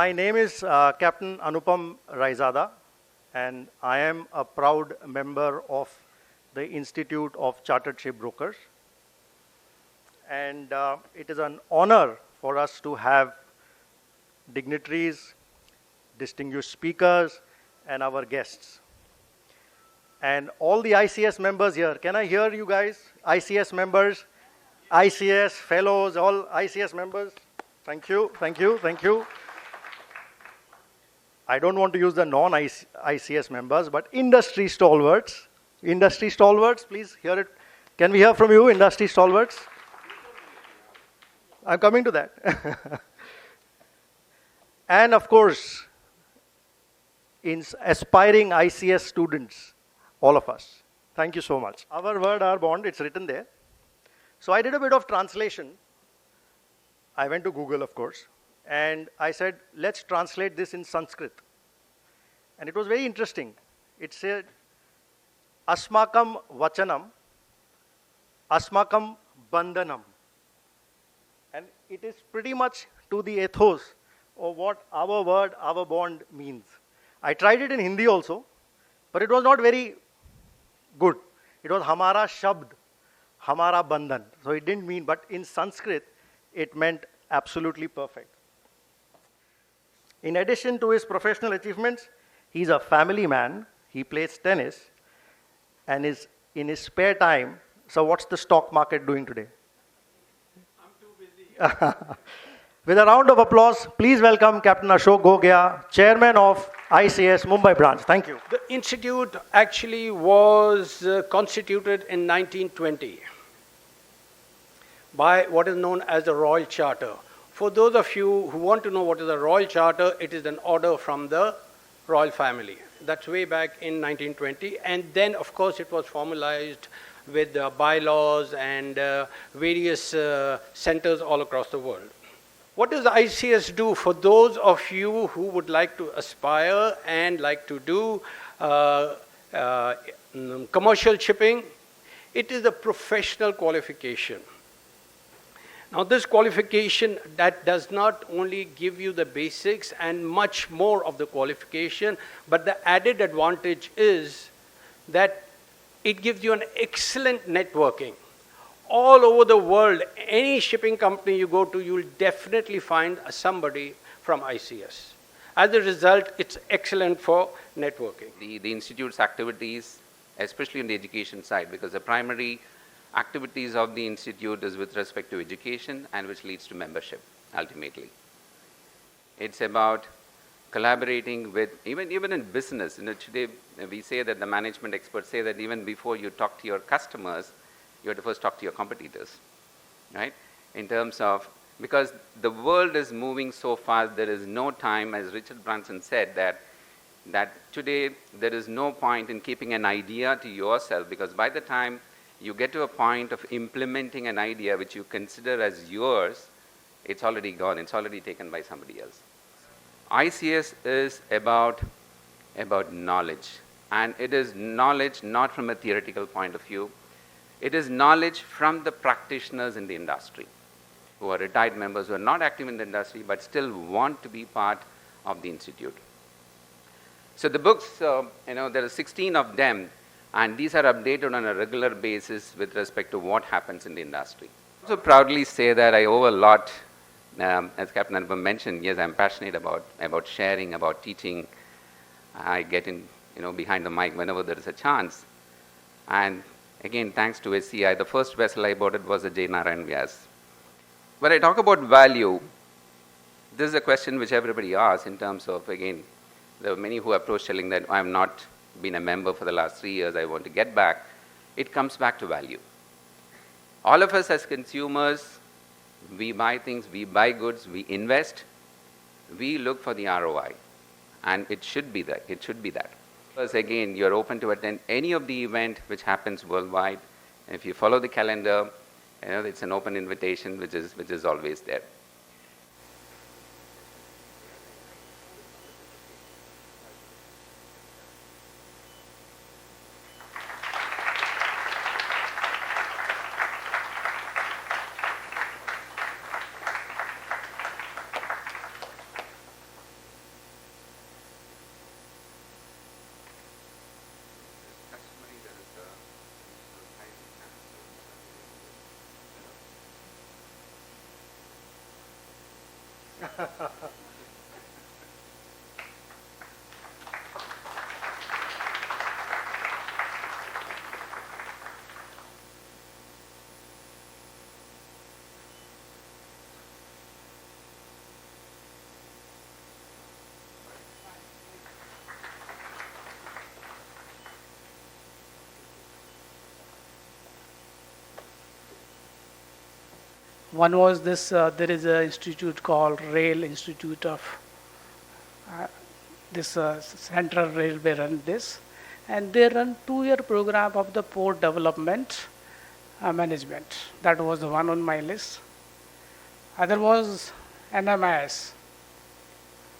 My name is Captain Anupam Raizada, and I am a proud member of the Institute of Chartered Shipbrokers. And it is an honor for us to have dignitaries, distinguished speakers, and our guests. And all the ICS members here, can I hear you guys? ICS members, ICS fellows, all ICS members. Thank you, thank you, thank you. I don't want to use the non-ICS members, but industry stalwarts, please hear it. Can we hear from you, industry stalwarts? I'm coming to that. And of course, aspiring ICS students, all of us. Thank you so much. Our word, our bond, it's written there. So I did a bit of translation. I went to Google, of course, and I said, let's translate this in Sanskrit. And it was very interesting. It said, Asmakam Vachanam, Asmakam Bandhanam. And it is pretty much to the ethos of what our word, our bond means. I tried it in Hindi also, but it was not very good. It was Hamara Shabd, Hamara Bandhan. So it didn't mean, but in Sanskrit, it meant absolutely perfect. In addition to his professional achievements, he's a family man. He plays tennis and is in his spare time. So what's the stock market doing today? I'm too busy. With a round of applause, please welcome Captain Ashok Gogia, Chairman of ICS Mumbai branch. Thank you. The institute actually was constituted in 1920 by what is known as the Royal Charter. For those of you who want to know what is a Royal Charter, it is an order from the royal family. That's way back in 1920. And then, of course, it was formalized with bylaws and various centers all across the world. What does ICS do for those of you who would like to aspire and like to do commercial shipping? It is a professional qualification. Now, this qualification that does not only give you the basics and much more of the qualification, but the added advantage is that it gives you an excellent networking. All over the world, any shipping company you go to, you will definitely find somebody from ICS. As a result, it's excellent for networking. The Institute's activities, especially on the education side, because the primary activities of the Institute is with respect to education and which leads to membership, ultimately. It's about collaborating with, even in business, today we say that the management experts say that even before you talk to your customers, you have to first talk to your competitors, right? In terms of, because the world is moving so fast, there is no time, as Richard Branson said, that today there is no point in keeping an idea to yourself, because by the time you get to a point of implementing an idea which you consider as yours, it's already gone, it's already taken by somebody else. ICS is about knowledge, and it is knowledge not from a theoretical point of view. It is knowledge from the practitioners in the industry, who are retired members, who are not active in the industry, but still want to be part of the Institute. So the books, there are 16 of them, and these are updated on a regular basis with respect to what happens in the industry. I also proudly say that I owe a lot, as Captain Anupam mentioned, yes, I'm passionate about sharing, about teaching. I get in, behind the mic whenever there is a chance. And again, thanks to SCI, the first vessel I boarded was the J. Narayan Vyas. When I talk about value, this is a question which everybody asks in terms of, again, there are many who approach telling that I have not been a member for the last 3 years, I want to get back. It comes back to value. All of us as consumers, we buy things, we buy goods, we invest, we look for the ROI. And it should be that. It should be that. Because again, you're open to attend any of the event which happens worldwide. And if you follow the calendar, it's an open invitation which is always there. One was this, there is an institute called Rail Institute of this Central Railway run this, and they run 2-year program of the port development management. That was the one on my list. Other was NMIS.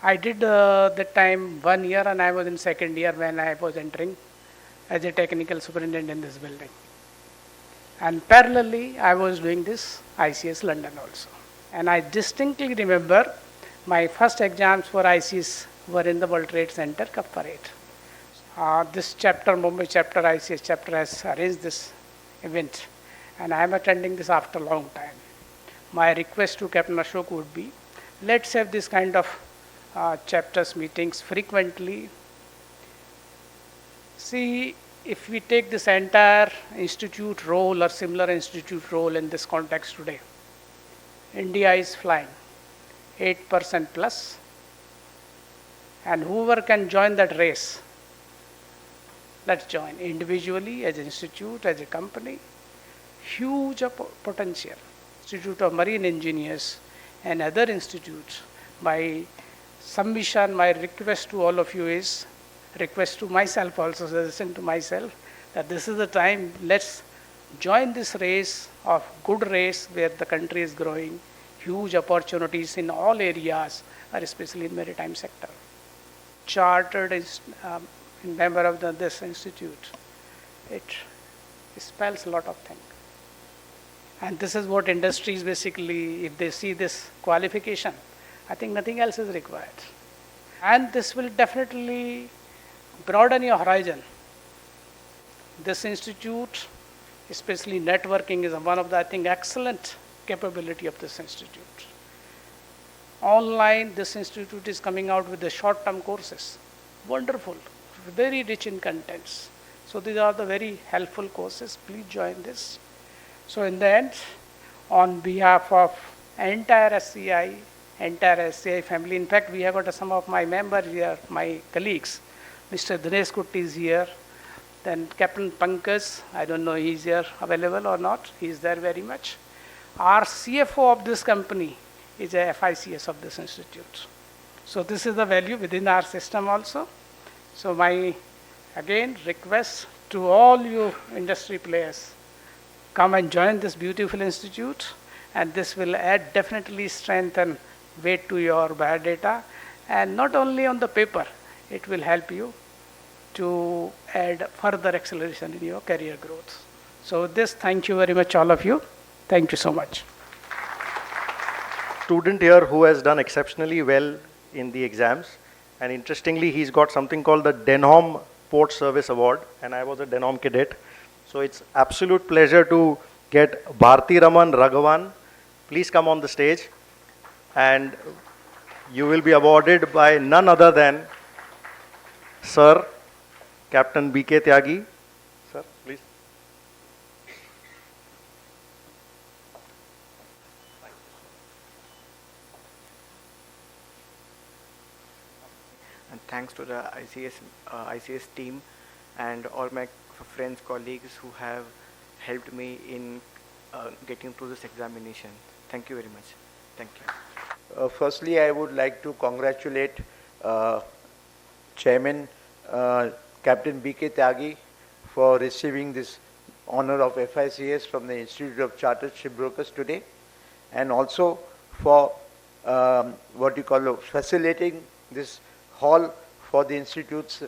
I did that time 1 year, and I was in second year when I was entering as a technical superintendent in this building. And parallelly, I was doing this ICS London also. And I distinctly remember my first exams for ICS were in the World Trade Center, Corporate. This chapter, Mumbai chapter, ICS chapter has arranged this event. And I am attending this after a long time. My request to Captain Ashok would be, let's have this kind of chapters meetings frequently. See, if we take this entire institute role or similar institute role in this context today, India is flying 8% plus, and whoever can join that race, let's join individually, as an institute, as a company. Huge potential. Institute of Marine Engineers and other institutes. My submission, my request to all of you is, request to myself also, suggestion to myself, that this is the time, let's join this race of good race where the country is growing, huge opportunities in all areas, or especially in maritime sector. Chartered member of this institute, it spells a lot of things. And this is what industries basically, if they see this qualification, I think nothing else is required. And this will definitely broaden your horizon. This institute, especially networking, is one of the, I think, excellent capability of this institute. Online, this institute is coming out with the short-term courses. Wonderful, very rich in contents. So these are the very helpful courses. Please join this. So in the end, on behalf of entire SCI family, in fact, we have got some of my members here, my colleagues. Mr. Dinesh Kutty is here. Then Captain Pankaj, I don't know he's here available or not. He's there very much. Our CFO of this company is a FICS of this institute. So this is the value within our system also. So my, again, request to all you industry players, come and join this beautiful institute, and this will add definitely strength and weight to your biodata, and not only on the paper, it will help you to add further acceleration in your career growth. So with this, thank you very much all of you. Thank you so much. Student here who has done exceptionally well in the exams, and interestingly he's got something called the Denham Port Service Award, and I was a Denham cadet. So it's absolute pleasure to get Bharti Raman Raghavan. Please come on the stage, and you will be awarded by none other than Sir Captain B.K. Tyagi. Sir, please. And thanks to the ICS team and all my friends, colleagues who have helped me in getting through this examination. Thank you very much. Thank you. Firstly, I would like to congratulate Chairman Captain B.K. Tyagi for receiving this honor of FICS from the Institute of Chartered Shipbrokers today, and also for facilitating this hall for the Institute's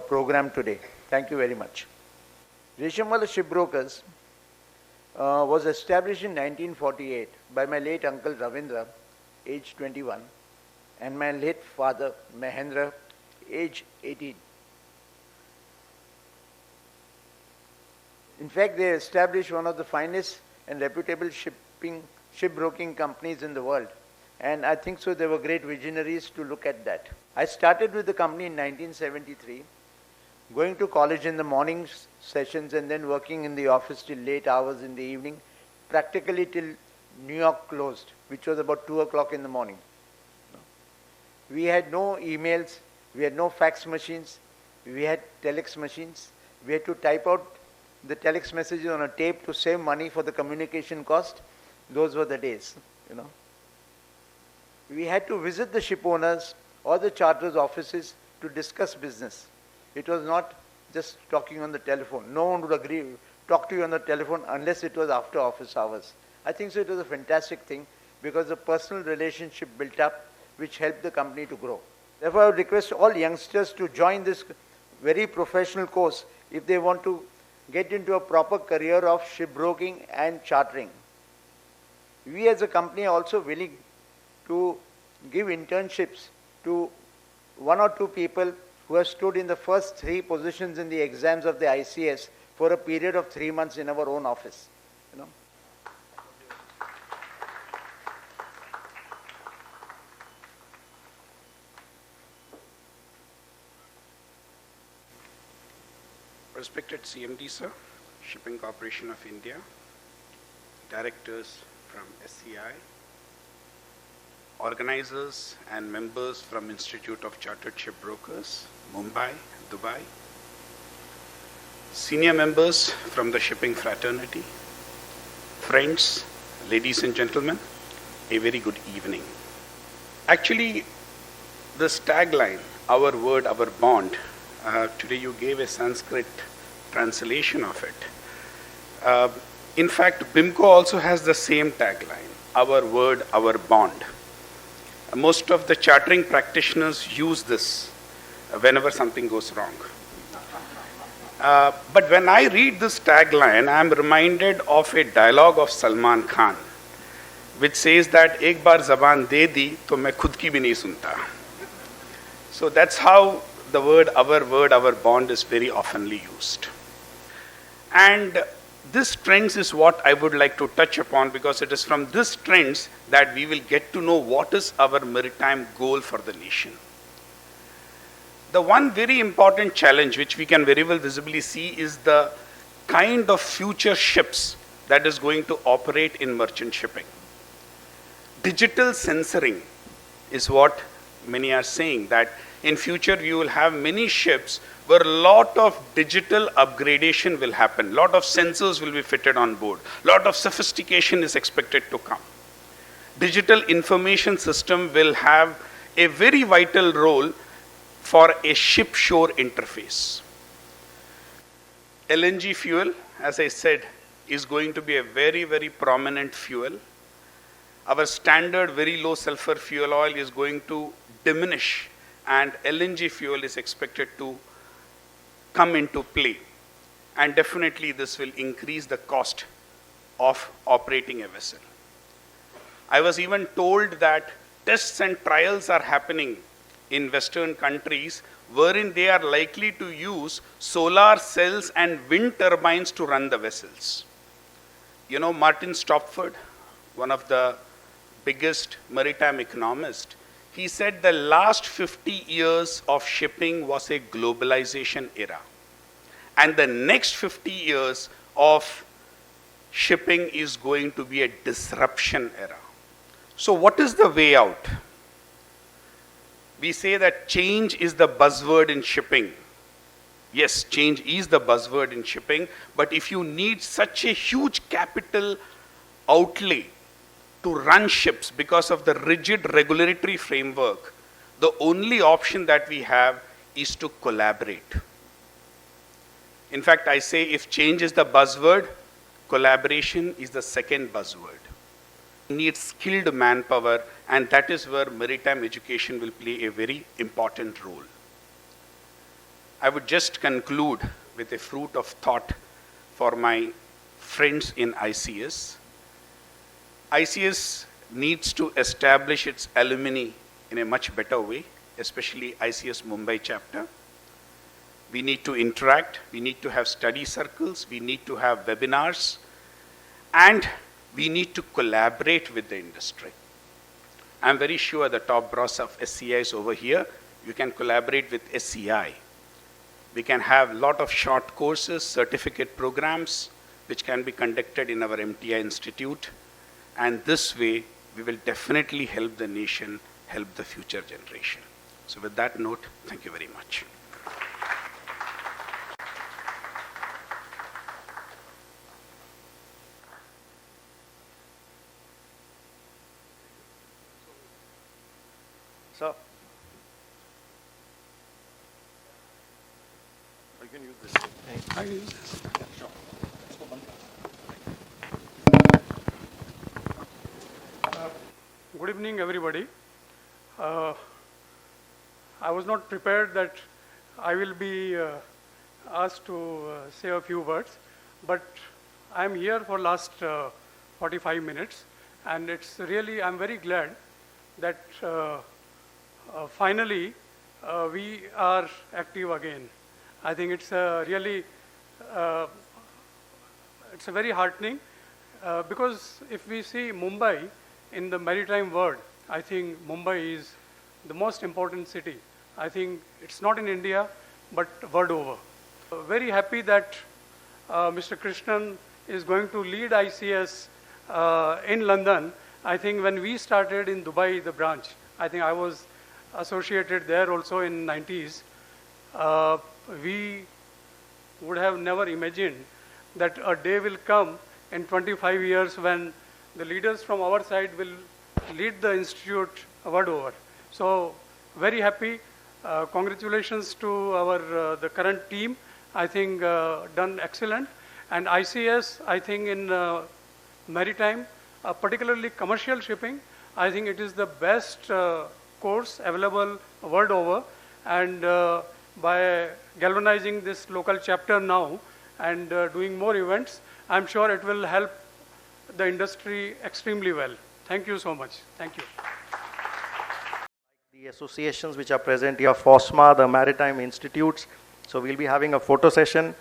program today. Thank you very much. Reshamwala Shipbrokers was established in 1948 by my late uncle Ravindra, age 21, and my late father Mahendra, age 18. In fact, they established one of the finest and reputable shipbroking companies in the world, And I think so there were great visionaries to look at that. I started with the company in 1973, going to college in the morning sessions and then working in the office till late hours in the evening, practically till New York closed, which was about 2 o'clock in the morning. We had no emails, we had no fax machines, we had telex machines. We had to type out the telex messages on a tape to save money for the communication cost. Those were the days, you know. We had to visit the ship owners or the charter's offices to discuss business. It was not just talking on the telephone. No one would talk to you on the telephone unless it was after office hours. I think so it was a fantastic thing because the personal relationship built up which helped the company to grow. Therefore, I would request all youngsters to join this very professional course if they want to get into a proper career of shipbroking and chartering. We as a company are also willing to give internships to 1 or 2 people who have stood in the first 3 positions in the exams of the ICS for a period of 3 months in our own office. You know. Respected CMD, sir, Shipping Corporation of India, directors from SCI, organizers and members from Institute of Chartered Shipbrokers, Mumbai, Dubai, senior members from the shipping fraternity, friends, ladies and gentlemen, a very good evening. Actually, this tagline, our word, our bond, today you gave a Sanskrit translation of it. In fact, BIMCO also has the same tagline, our word, our bond. Most of the chartering practitioners use this whenever something goes wrong. But when I read this tagline, I am reminded of a dialogue of Salman Khan, which says that ek baar zaban de di to main khud ki bhi nahi sunta. So that's how the word, our bond is very oftenly used. And this trends is what I would like to touch upon because it is from this trends that we will get to know what is our maritime goal for the nation. The one very important challenge which we can very well visibly see is the kind of future ships that is going to operate in merchant shipping. Digital censoring is what many are saying, that in future you will have many ships where a lot of digital upgradation will happen, lot of sensors will be fitted on board, lot of sophistication is expected to come. Digital information system will have a very vital role for a ship-shore interface. LNG fuel, as I said, is going to be a very, very prominent fuel. Our standard very low sulfur fuel oil is going to diminish and LNG fuel is expected to come into play. And definitely this will increase the cost of operating a vessel. I was even told that tests and trials are happening in Western countries wherein they are likely to use solar cells and wind turbines to run the vessels. You know, Martin Stopford, one of the biggest maritime economists, he said the last 50 years of shipping was a globalization era. And the next 50 years of shipping is going to be a disruption era. So what is the way out? We say that change is the buzzword in shipping. Yes, change is the buzzword in shipping, but if you need such a huge capital outlay to run ships because of the rigid regulatory framework, the only option that we have is to collaborate. In fact, I say if change is the buzzword, collaboration is the second buzzword. We need skilled manpower, and that is where maritime education will play a very important role. I would just conclude with a fruit of thought for my friends in ICS. ICS needs to establish its alumni in a much better way, especially ICS Mumbai chapter. We need to interact, we need to have study circles, we need to have webinars, and we need to collaborate with the industry. I'm very sure the top brass of SCI is over here. You can collaborate with SCI. We can have a lot of short courses, certificate programs, which can be conducted in our MTI Institute. And this way, we will definitely help the nation, help the future generation. So with that note, thank you very much. So, you can use this. I can use this. Good evening, everybody. I was not prepared that I will be asked to say a few words, but I'm here for last 45 minutes, and it's really, I'm very glad that finally we are active again. I think it's really, it's a very heartening because if we see Mumbai in the maritime world, I think Mumbai is the most important city. I think it's not in India, but world over. Very happy that Mr. Krishnan is going to lead ICS in London. I think when we started in Dubai, the branch, I think I was associated there also in 90s. We would have never imagined that a day will come in 25 years when the leaders from our side will lead the institute world over. So very happy. Congratulations to our the current team. I think done excellent. And ICS, I think in maritime, particularly commercial shipping, I think it is the best course available world over. And by galvanizing this local chapter now and doing more events, I'm sure it will help the industry extremely well. Thank you so much. Thank you. The associations which are present here, FOSMA, the Maritime Institutes. So we'll be having a photo session,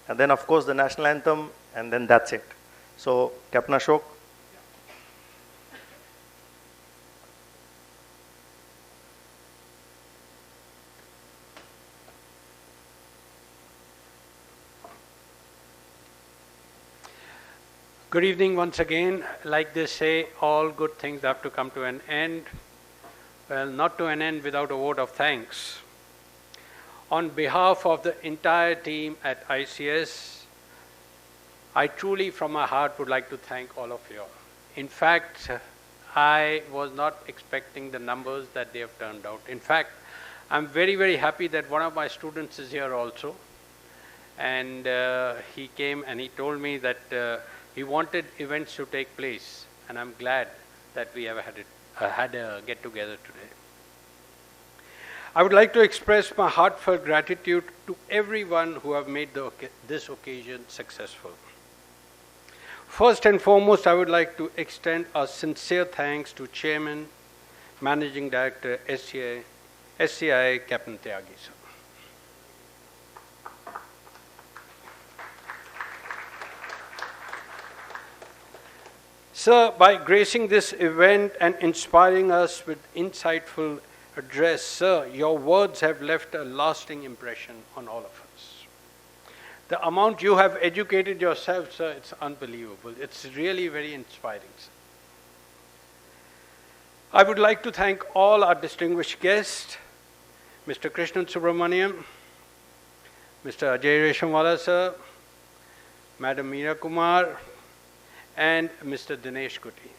and then of course the national anthem, and then that's it. So Captain Ashok. Good evening once again. Like they say, all good things have to come to an end. Well, not to an end without a vote of thanks. On behalf of the entire team at ICS, I truly from my heart would like to thank all of you. In fact, I was not expecting the numbers that they have turned out. In fact, I'm very, very happy that one of my students is here also. And he came and he told me that he wanted events to take place, and I'm glad that we have had a get-together today. I would like to express my heartfelt gratitude to everyone who have made this occasion successful. First and foremost, I would like to extend a sincere thanks to Chairman, Managing Director, SCI, Captain Tyagi, sir. Sir, by gracing this event and inspiring us with insightful address, sir, your words have left a lasting impression on all of us. The amount you have educated yourself, sir, it's unbelievable. It's really very inspiring, sir. I would like to thank all our distinguished guests, Mr. Krishnan Subramaniam, Mr. Ajay Reshamwala, sir, Madam Meera Kumar, and Mr. Dinesh Kuti.